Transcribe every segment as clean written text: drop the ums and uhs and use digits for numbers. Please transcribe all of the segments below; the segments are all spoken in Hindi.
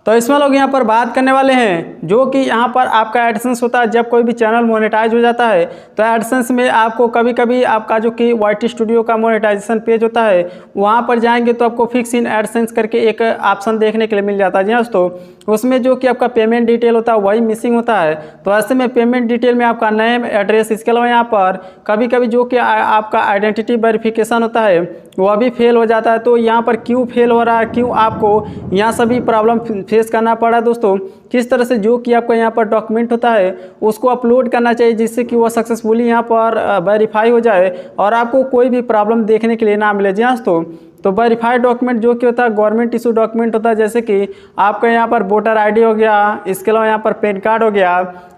तो इसमें लोग यहाँ पर बात करने वाले हैं जो कि यहाँ पर आपका एडसेंस होता है। जब कोई भी चैनल मोनेटाइज हो जाता है तो एडसेंस में आपको कभी कभी आपका जो कि YT स्टूडियो का मोनेटाइजेशन पेज होता है वहाँ पर जाएंगे तो आपको फिक्स इन एडसेंस करके एक ऑप्शन देखने के लिए मिल जाता है। जी दोस्तों, उसमें जो कि आपका पेमेंट डिटेल होता है वही मिसिंग होता है। तो ऐसे में पेमेंट डिटेल में आपका नेम, एड्रेस, इसके अलावा यहाँ पर कभी कभी जो कि आपका आइडेंटिटी वेरिफिकेशन होता है वह भी फेल हो जाता है। तो यहाँ पर क्यों फेल हो रहा है, क्यों आपको यहाँ सभी प्रॉब्लम फेस करना पड़ा दोस्तों, किस तरह से जो कि आपका यहाँ पर डॉक्यूमेंट होता है उसको अपलोड करना चाहिए जिससे कि वह सक्सेसफुली यहाँ पर वेरीफाई हो जाए और आपको कोई भी प्रॉब्लम देखने के लिए ना मिले। जी दोस्तों, तो वेरीफाइड डॉक्यूमेंट जो कि होता है गवर्नमेंट इशू डॉक्यूमेंट होता है, जैसे कि आपका यहाँ पर वोटर ID हो गया, इसके अलावा यहाँ पर पैन कार्ड हो गया,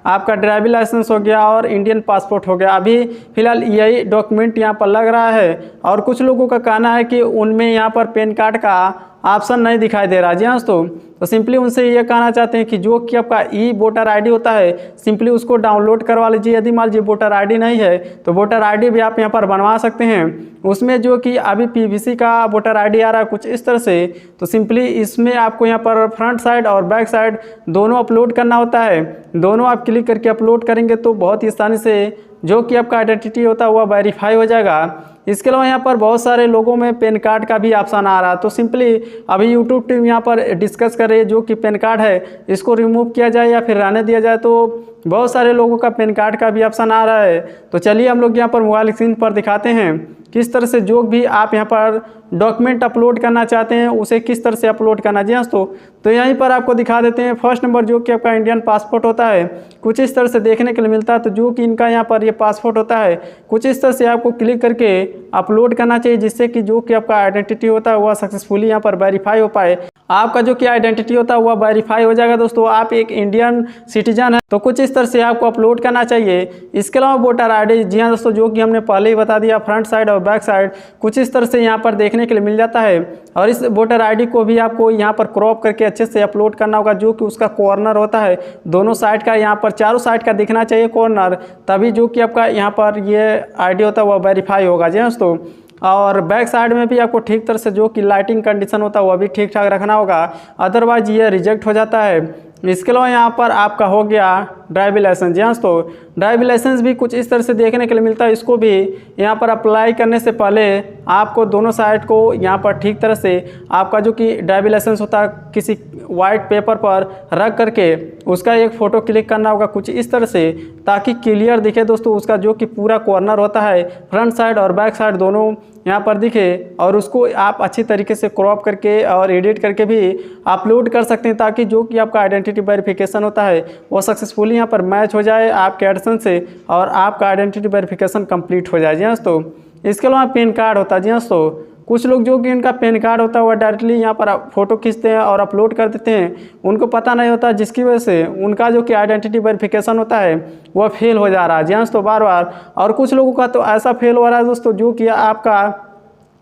आपका ड्राइविंग लाइसेंस हो गया और इंडियन पासपोर्ट हो गया। अभी फिलहाल यही डॉक्यूमेंट यहाँ पर लग रहा है और कुछ लोगों का कहना है कि उनमें यहाँ पर पैन कार्ड का ऑप्शन नहीं दिखाई दे रहा। जी दोस्तों, तो सिंपली उनसे ये कहना चाहते हैं कि जो कि आपका वोटर ID होता है सिंपली उसको डाउनलोड करवा लीजिए। यदि मान लीजिए वोटर ID नहीं है तो वोटर ID भी आप यहाँ पर बनवा सकते हैं। उसमें जो कि अभी PVC का वोटर ID आ रहा है कुछ इस तरह से, तो सिंपली इसमें आपको यहाँ पर फ्रंट साइड और बैक साइड दोनों अपलोड करना होता है। दोनों आप क्लिक करके अपलोड करेंगे तो बहुत ही आसानी से जो कि आपका आइडेंटिटी होता है वह वेरीफाई हो जाएगा। इसके अलावा यहाँ पर बहुत सारे लोगों में पैन कार्ड का भी ऑप्शन आ रहा है। तो सिंपली अभी यूट्यूब टीम यहाँ पर डिस्कस कर रही है जो कि पैन कार्ड है इसको रिमूव किया जाए या फिर रहने दिया जाए। तो बहुत सारे लोगों का पैन कार्ड का भी ऑप्शन आ रहा है। तो चलिए हम लोग यहाँ पर मोबाइल स्क्रीन पर दिखाते हैं किस तरह से जो भी आप यहाँ पर डॉक्यूमेंट अपलोड करना चाहते हैं उसे किस तरह से अपलोड करना। जी दोस्तों, तो यहीं पर आपको दिखा देते हैं। फर्स्ट नंबर जो कि आपका इंडियन पासपोर्ट होता है कुछ इस तरह से देखने के लिए मिलता है। तो जो कि इनका यहाँ पर ये पासपोर्ट होता है कुछ इस तरह से आपको क्लिक करके अपलोड करना चाहिए जिससे कि जो कि आपका आइडेंटिटी होता है वह सक्सेसफुली यहाँ पर वेरीफाई हो पाए। आपका जो कि आइडेंटिटी होता है वह वेरीफाई हो जाएगा। दोस्तों, आप एक इंडियन सिटीजन है तो कुछ इस तरह से आपको अपलोड करना चाहिए। इसके अलावा वोटर ID, जी हाँ दोस्तों, जो कि हमने पहले ही बता दिया, फ्रंट साइड और बैक साइड कुछ इस तरह से यहाँ पर देखने के लिए मिल जाता है। और इस वोटर ID को भी आपको यहाँ पर क्रॉप करके अच्छे से अपलोड करना होगा। जो कि उसका कॉर्नर होता है दोनों साइड का, यहाँ पर चारों साइड का दिखना चाहिए कॉर्नर, तभी जो कि आपका यहाँ पर ये ID होता है वह वेरीफाई होगा। जी दोस्तों, और बैक साइड में भी आपको ठीक तरह से जो कि लाइटिंग कंडीशन होता है वह भी ठीक ठाक रखना होगा, अदरवाइज ये रिजेक्ट हो जाता है। इसके अलावा यहाँ पर आपका हो गया ड्राइविंग लाइसेंस। जी तो ड्राइविंग लाइसेंस भी कुछ इस तरह से देखने के लिए मिलता है। इसको भी यहाँ पर अप्लाई करने से पहले आपको दोनों साइड को यहाँ पर ठीक तरह से आपका जो कि ड्राइविंग लाइसेंस होता है किसी वाइट पेपर पर रख करके उसका एक फ़ोटो क्लिक करना होगा कुछ इस तरह से, ताकि क्लियर दिखे दोस्तों उसका जो कि पूरा कॉर्नर होता है फ्रंट साइड और बैक साइड दोनों यहाँ पर दिखे। और उसको आप अच्छी तरीके से क्रॉप करके और एडिट करके भी अपलोड कर सकते हैं ताकि जो कि आपका आइडेंटिटी वेरिफिकेशन होता है वो सक्सेसफुली यहाँ पर मैच हो जाए आपके एडसेंस से और आपका आइडेंटिटी वेरिफिकेशन कंप्लीट हो जाए। जी दोस्तों, इसके अलावा पैन कार्ड होता है। जी दोस्तों, कुछ लोग जो कि इनका पैन कार्ड होता है वह डायरेक्टली यहाँ पर फ़ोटो खींचते हैं और अपलोड कर देते हैं, उनको पता नहीं होता जिसकी वजह से उनका जो कि आइडेंटिटी वेरिफिकेशन होता है वह फेल हो जा रहा है। जी दोस्तों, बार बार। और कुछ लोगों का तो ऐसा फेल हो रहा है दोस्तों जो कि आपका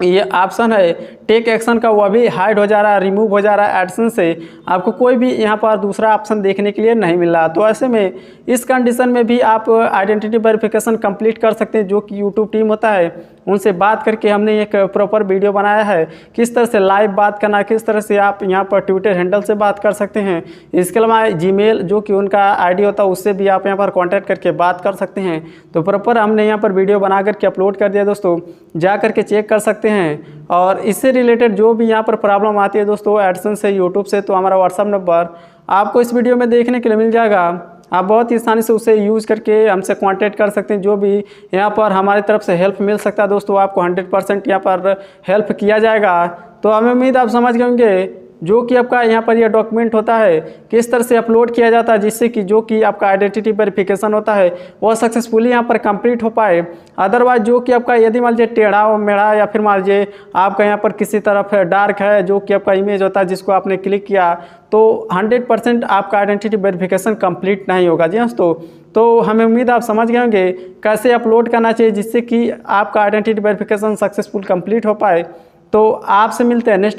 ये ऑप्शन है टेक एक्शन का वह भी हाइड हो जा रहा है, रिमूव हो जा रहा है एडसेंस से, आपको कोई भी यहाँ पर दूसरा ऑप्शन देखने के लिए नहीं मिल रहा। तो ऐसे में इस कंडीशन में भी आप आइडेंटिटी वेरिफिकेशन कंप्लीट कर सकते हैं। जो कि यूट्यूब टीम होता है उनसे बात करके हमने एक प्रॉपर वीडियो बनाया है किस तरह से लाइव बात करना, किस तरह से आप यहाँ पर ट्विटर हैंडल से बात कर सकते हैं। इसके अलावा जीमेल जो कि उनका ID होता है उससे भी आप यहाँ पर कॉन्टैक्ट करके बात कर सकते हैं। तो प्रॉपर हमने यहाँ पर वीडियो बना करके अपलोड कर दिया दोस्तों, जा करके चेक कर सकते हैं। और इससे रिलेटेड जो भी यहाँ पर प्रॉब्लम आती है दोस्तों एडसेंस से, यूट्यूब से, तो हमारा व्हाट्सअप नंबर आपको इस वीडियो में देखने के लिए मिल जाएगा। आप बहुत ही आसानी से उसे यूज़ करके हमसे कांटेक्ट कर सकते हैं। जो भी यहाँ पर हमारी तरफ से हेल्प मिल सकता है दोस्तों आपको 100% यहाँ पर हेल्प किया जाएगा। तो हमें उम्मीद आप समझ गए होंगे जो कि आपका यहाँ पर यह डॉक्यूमेंट होता है किस तरह से अपलोड किया जाता है जिससे कि जो कि आपका आइडेंटिटी वेरिफिकेशन होता है वह सक्सेसफुली यहाँ पर कंप्लीट हो पाए। अदरवाइज जो कि आपका यदि मान लीजिए टेढ़ा मेढ़ा या फिर मान लीजिए आपका यहाँ पर किसी तरफ डार्क है जो कि आपका इमेज होता है जिसको आपने क्लिक किया तो 100% आपका आइडेंटिटी वेरिफिकेशन कंप्लीट नहीं होगा। जी दोस्तों, तो हमें उम्मीद आप समझ गए होंगे कैसे अपलोड करना चाहिए जिससे कि आपका आइडेंटिटी वेरिफिकेशन सक्सेसफुल कंप्लीट हो पाए। तो आपसे मिलते हैं नेक्स्ट